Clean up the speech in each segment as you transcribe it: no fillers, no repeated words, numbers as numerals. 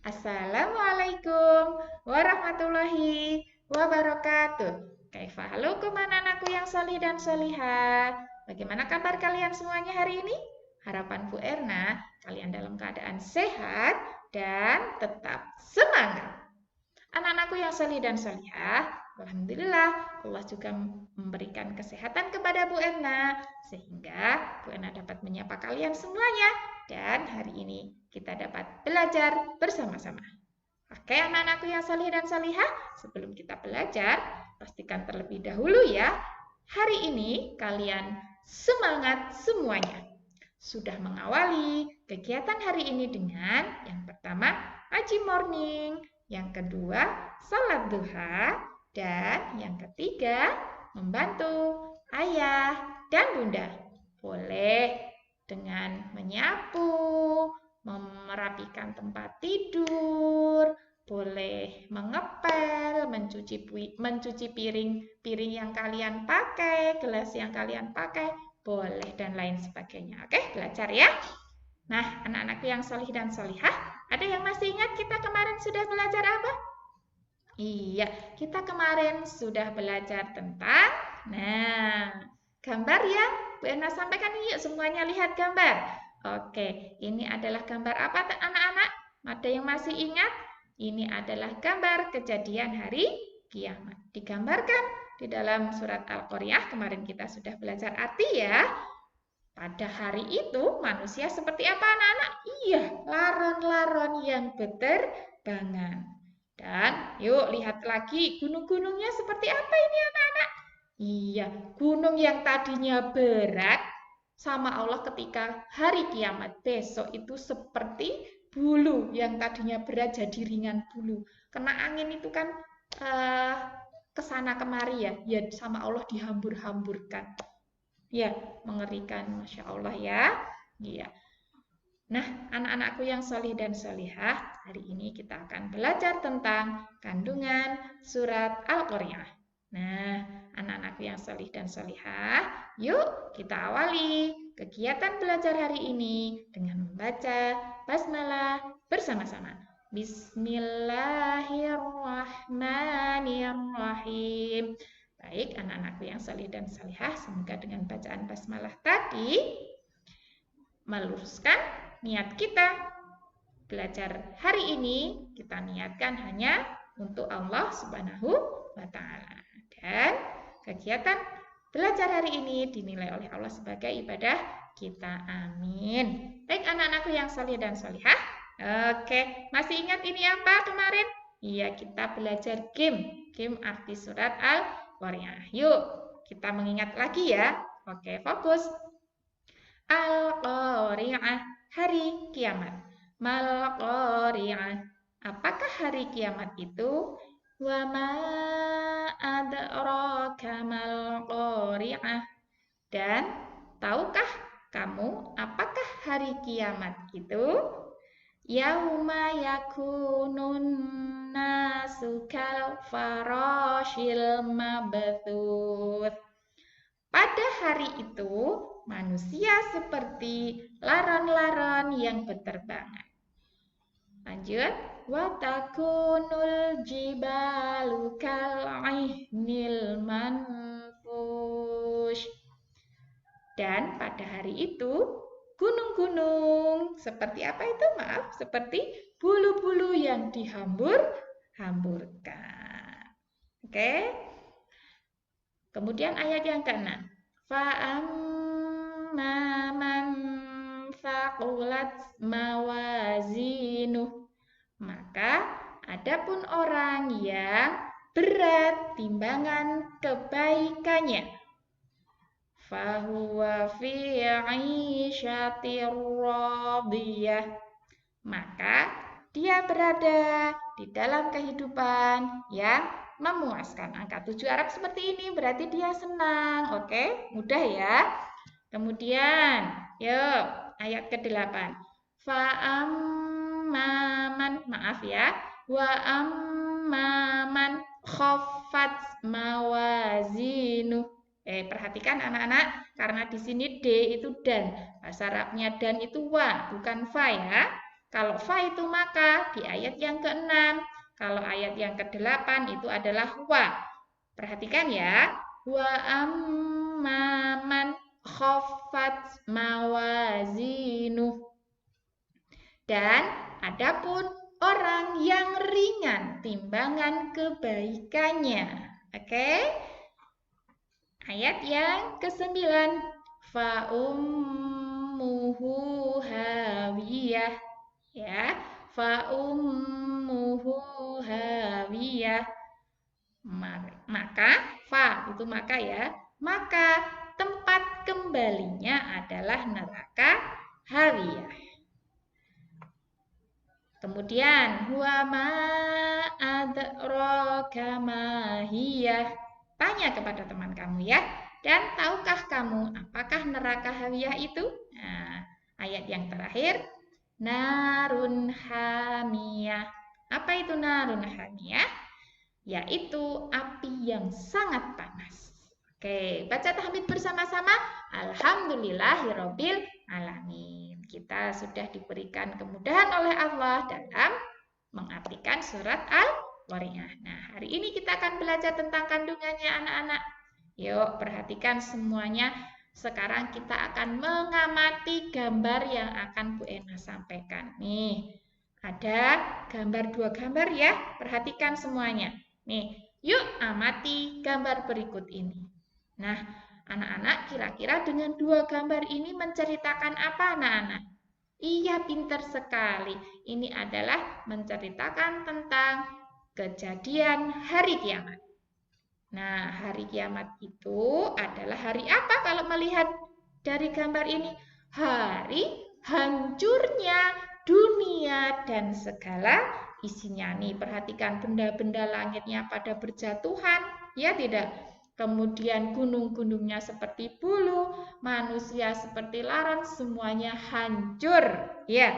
Assalamualaikum warahmatullahi wabarakatuh. Halo anak-anakku yang salih dan salihah. Bagaimana kabar kalian semuanya hari ini? Harapan Bu Erna, kalian dalam keadaan sehat dan tetap semangat. Anak-anakku yang salih dan salihah, alhamdulillah Allah juga memberikan kesehatan kepada Bu Erna sehingga Bu Erna dapat menyapa kalian semuanya dan hari ini kita dapat belajar bersama-sama. Oke, anak-anakku yang salih dan salihah, sebelum kita belajar, pastikan terlebih dahulu ya, hari ini kalian semangat semuanya. Sudah mengawali kegiatan hari ini dengan yang pertama, ngaji morning, yang kedua, salat duha, dan yang ketiga, membantu ayah dan bunda. Boleh dengan menyapu, merapikan tempat tidur, boleh mengepel, mencuci piring yang kalian pakai, gelas yang kalian pakai, boleh dan lain sebagainya. Oke, belajar ya. Nah, anak-anakku yang solih dan solihah, ada yang masih ingat kita kemarin sudah belajar apa? Iya, kita kemarin sudah belajar tentang, gambar ya. Bu Erna sampaikan yuk semuanya lihat gambar. Oke, ini adalah gambar apa anak-anak? Ada yang masih ingat? Ini adalah gambar kejadian hari kiamat. Digambarkan di dalam surat Al-Qaryah, kemarin kita sudah belajar arti ya. Pada hari itu manusia seperti apa anak-anak? Iya, laron-laron yang berterbangan. Dan yuk lihat lagi gunung-gunungnya seperti apa ini anak-anak? Iya, gunung yang tadinya berat sama Allah ketika hari kiamat besok itu seperti bulu yang tadinya berat jadi ringan bulu. Kena angin itu kan kesana kemari ya, sama Allah dihambur-hamburkan. Ya, mengerikan, Masya Allah ya. Iya. Nah, anak-anakku yang solih dan solihah, hari ini kita akan belajar tentang kandungan surat Al-Qaryah. Nah, anak-anakku yang solih dan solihah, yuk kita awali kegiatan belajar hari ini dengan membaca basmalah bersama-sama. Bismillahirrahmanirrahim. Baik, anak-anakku yang salih dan salihah, semoga dengan bacaan basmalah tadi meluruskan niat kita. Belajar hari ini kita niatkan hanya untuk Allah Subhanahu wa Ta'ala. Dan kegiatan belajar hari ini dinilai oleh Allah sebagai ibadah kita. Amin. Baik anak-anakku yang salih dan salihah. Oke, masih ingat ini apa kemarin? Iya, kita belajar game arti surat Al-Qaryah. Yuk, kita mengingat lagi ya. Oke, fokus. Al-Qaryah, hari kiamat. Mal-Qaryah, apakah hari kiamat itu? Wa ma adraka mal-Qaryah. Dan tahukah kamu apakah hari kiamat itu? Yauma yakunun nasu kal farashil mabthuth. Pada hari itu, manusia seperti laron-laron yang berterbangan. Lanjut. Wa takunul jibalu kal'ihnil manfush. Dan pada hari itu, gunung-gunung seperti apa itu? Maaf, seperti bulu-bulu yang dihambur-hamburkan. Oke. Kemudian ayat yang ke-6. Fa'amma man thaqulat mawazinuh. Maka adapun orang yang berat timbangan kebaikannya, fahuwa fi 'ishatir radiyah, maka dia berada di dalam kehidupan yang memuaskan. Angka 7 Arab seperti ini berarti dia senang. Oke, mudah ya. Kemudian, yuk ayat ke-8. Fa'amman, maaf ya. Wa amman khaffat mawazinu. Perhatikan anak-anak, karena di sini D itu dan. Bahasa Arabnya dan itu wa, bukan fa ya. Kalau fa itu maka di ayat yang ke-6. Kalau ayat yang ke-8 itu adalah wa. Perhatikan ya. Wa amman khaffat mawazinuh. Dan adapun orang yang ringan timbangan kebaikannya. Oke? Ayat yang ke-9. Fa ummuhu hawiyah. Ya, fa ummuhu hawiyah. Maka fa itu maka ya. Maka tempat kembalinya adalah neraka hawiyah. Kemudian huwa ma adraka ma hiyah. Tanya kepada teman kamu ya. Dan tahukah kamu apakah neraka hawiyah itu? Nah, ayat yang terakhir narun hamiyah. Apa itu narun hamiyah? Yaitu api yang sangat panas. Oke, baca tahmid bersama-sama. Alhamdulillahirabbil alamin. Kita sudah diberikan kemudahan oleh Allah dalam mengartikan surat Al-Qari'ah. Nah, hari ini kita akan belajar tentang kandungannya anak-anak. Yuk, perhatikan semuanya. Sekarang kita akan mengamati gambar yang akan Bu Ena sampaikan. Nih, ada gambar 2 gambar ya. Perhatikan semuanya. Nih, yuk amati gambar berikut ini. Nah, anak-anak kira-kira dengan 2 gambar ini menceritakan apa anak-anak? Iya, pintar sekali. Ini adalah menceritakan tentang kejadian hari kiamat. Nah, hari kiamat itu adalah hari apa kalau melihat dari gambar ini? Hari hancurnya dunia dan segala isinya. Nih, perhatikan benda-benda langitnya pada berjatuhan, ya tidak? Kemudian gunung-gunungnya seperti bulu, manusia seperti laron, semuanya hancur. Ya,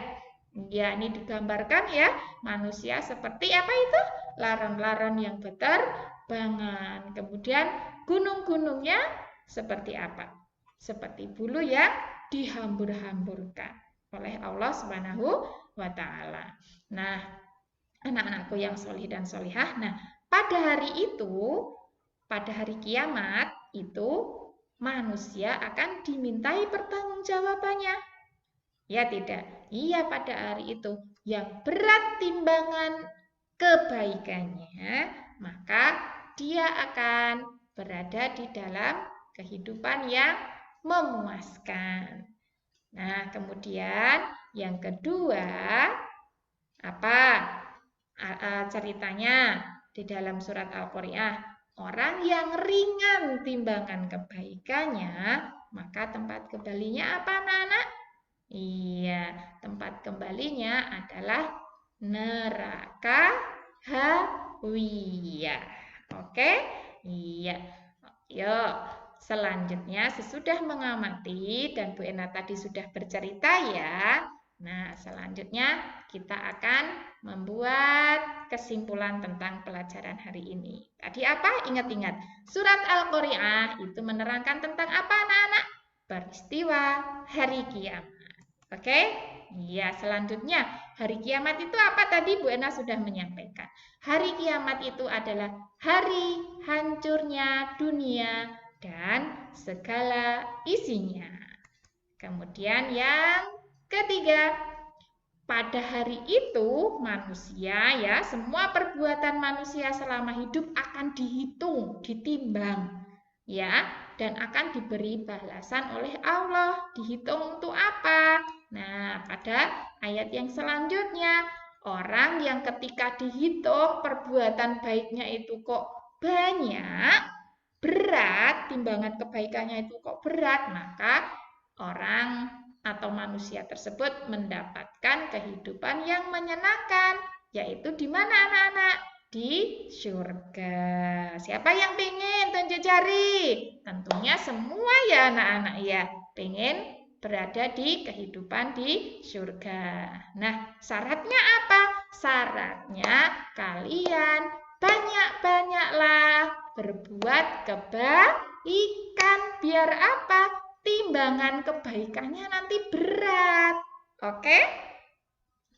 ini digambarkan ya, manusia seperti apa itu? Laron-laron yang berterbangan. Kemudian gunung-gunungnya seperti apa? Seperti bulu yang dihambur-hamburkan oleh Allah Subhanahu wa Ta'ala. Nah, anak-anakku yang solih dan solihah, nah pada hari itu, pada hari kiamat itu manusia akan dimintai pertanggungjawabannya. Ya tidak? Iya, pada hari itu yang berat timbangan kebaikannya, maka dia akan berada di dalam kehidupan yang memuaskan. Nah, kemudian yang kedua, apa ceritanya di dalam surat Al-Qari'ah? Orang yang ringan timbangan kebaikannya, maka tempat kembalinya apa anak-anak? Iya, tempat kembalinya adalah neraka hawiyah. Oke? Iya. Yuk, selanjutnya sesudah mengamati dan Bu Ena tadi sudah bercerita ya. Nah, selanjutnya kita akan membuat kesimpulan tentang pelajaran hari ini. Tadi apa? Ingat-ingat. Surat Al-Qari'ah itu menerangkan tentang apa anak-anak? Peristiwa hari kiamat. Oke? Iya, selanjutnya hari kiamat itu apa tadi Bu Ena sudah menyampaikan. Hari kiamat itu adalah hari hancurnya dunia dan segala isinya. Kemudian yang ketiga, pada hari itu manusia ya, semua perbuatan manusia selama hidup akan dihitung, ditimbang ya, dan akan diberi balasan oleh Allah. Dihitung untuk apa? Nah, pada ayat yang selanjutnya, orang yang ketika dihitung perbuatan baiknya itu kok banyak, berat, timbangan kebaikannya itu kok berat, maka orang atau manusia tersebut mendapatkan kehidupan yang menyenangkan, yaitu di mana anak-anak? Di surga. Siapa yang pengen? Tunjuk jari. Tentunya semua ya anak-anak ya, pengen berada di kehidupan di surga. Nah, syaratnya apa? Syaratnya kalian banyak-banyaklah berbuat kebaikan. Biar apa? Timbangan kebaikannya nanti berat. Oke?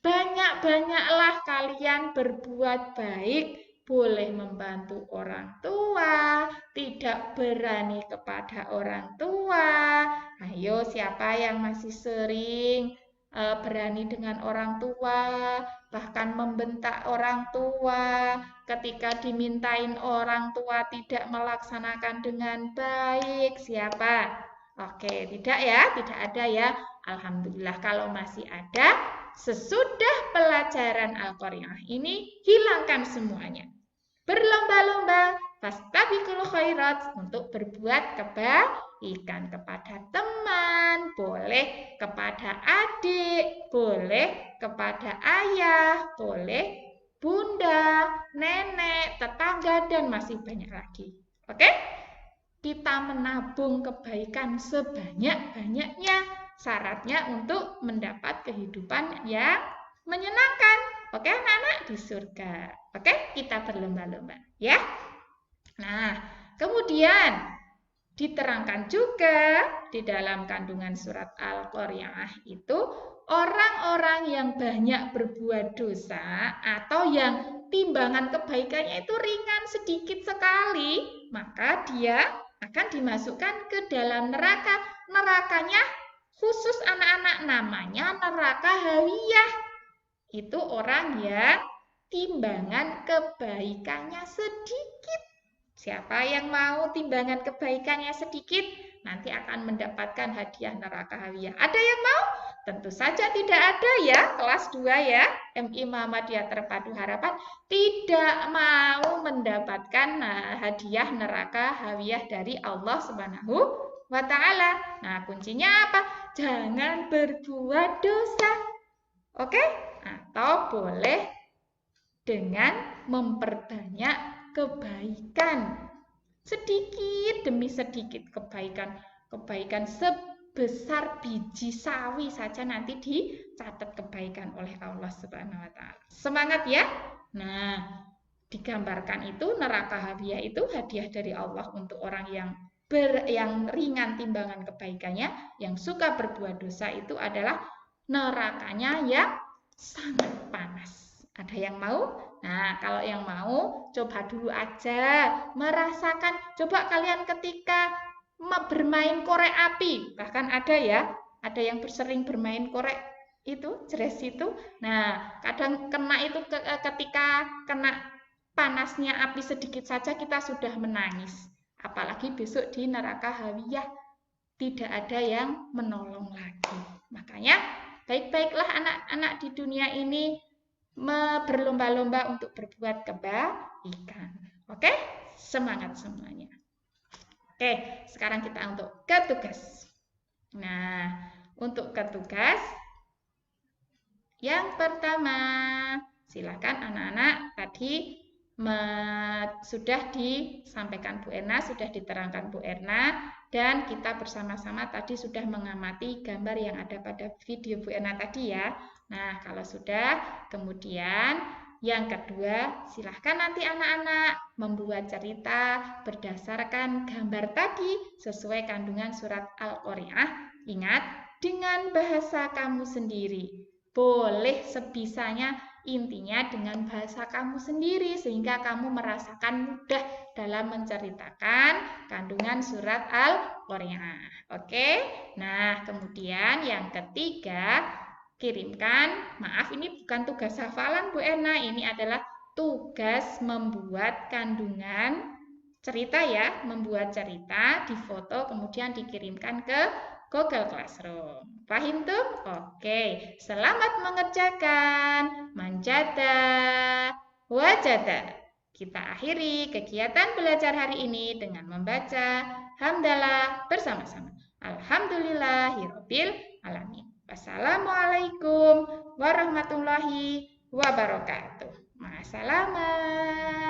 Banyak-banyaklah kalian berbuat baik, boleh membantu orang tua, tidak berani kepada orang tua. Ayo, siapa yang masih sering berani dengan orang tua, bahkan membentak orang tua, ketika dimintain orang tua tidak melaksanakan dengan baik? Siapa? Oke, tidak ya, tidak ada ya. Alhamdulillah kalau masih ada, sesudah pelajaran Al-Qari'ah ini hilangkan semuanya. Berlomba-lomba fastabiqul khairat untuk berbuat kebaikan kepada teman, boleh kepada adik, boleh kepada ayah, boleh bunda, nenek, tetangga, dan masih banyak lagi. Oke? Kita menabung kebaikan sebanyak-banyaknya. Syaratnya untuk mendapat kehidupan yang menyenangkan. Oke, anak-anak, di surga. Oke, kita berlomba-lomba ya. Nah, kemudian diterangkan juga di dalam kandungan surat Al-Qari'ah itu orang-orang yang banyak berbuat dosa atau yang timbangan kebaikannya itu ringan sedikit sekali, maka dia akan dimasukkan ke dalam neraka. Nerakanya khusus anak-anak, namanya neraka hawiyah. Itu orang yang timbangan kebaikannya sedikit. Siapa yang mau timbangan kebaikannya sedikit, nanti akan mendapatkan hadiah neraka hawiyah. Ada yang mau? Tentu saja tidak ada ya. Kelas 2 ya, MI Muhammadiyah Terpadu Harapan tidak mau mendapatkan hadiah neraka hawiyah dari Allah Subhanahu wa Ta'ala. Nah, kuncinya apa? Jangan berbuat dosa. Oke? Atau boleh dengan memperbanyak kebaikan. Sedikit demi sedikit kebaikan. Kebaikan sebesar biji sawi saja nanti dicatat kebaikan oleh Allah Subhanahu wa Ta'ala. Semangat ya. Nah, digambarkan itu neraka hawiyah itu hadiah dari Allah untuk orang yang ringan timbangan kebaikannya, yang suka berbuat dosa itu adalah nerakanya yang sangat panas. Ada yang mau? Nah, kalau yang mau, coba dulu aja merasakan. Coba kalian ketika bermain korek api, bahkan ada ya, ada yang sering bermain korek itu, jeres itu. Nah, kadang kena itu ketika kena panasnya api sedikit saja kita sudah menangis. Apalagi besok di neraka hawiyah tidak ada yang menolong lagi. Makanya baik-baiklah anak-anak di dunia ini berlomba-lomba untuk berbuat kebaikan. Oke? Semangat semuanya. Oke, sekarang kita untuk ke tugas. Nah, untuk ke tugas yang pertama, silakan anak-anak tadi sudah disampaikan Bu Erna, sudah diterangkan Bu Erna, dan kita bersama-sama tadi sudah mengamati gambar yang ada pada video Bu Erna tadi ya. Nah, kalau sudah, kemudian yang kedua, silahkan nanti anak-anak membuat cerita berdasarkan gambar tadi sesuai kandungan surat Al-Qari'ah. Ingat, dengan bahasa kamu sendiri. Boleh sebisanya, intinya dengan bahasa kamu sendiri sehingga kamu merasakan mudah dalam menceritakan kandungan surat Al-Qari'ah. Oke? Nah, kemudian yang ketiga, kirimkan, maaf ini bukan tugas hafalan Bu Erna, ini adalah tugas membuat kandungan cerita ya, membuat cerita, difoto kemudian dikirimkan ke Google Classroom. Paham tuh? Oke, selamat mengerjakan. Manjada, wajada. Kita akhiri kegiatan belajar hari ini dengan membaca hamdalah bersama-sama. Alhamdulillahirabbil alamin. Wassalamualaikum warahmatullahi wabarakatuh. Ma'assalamah.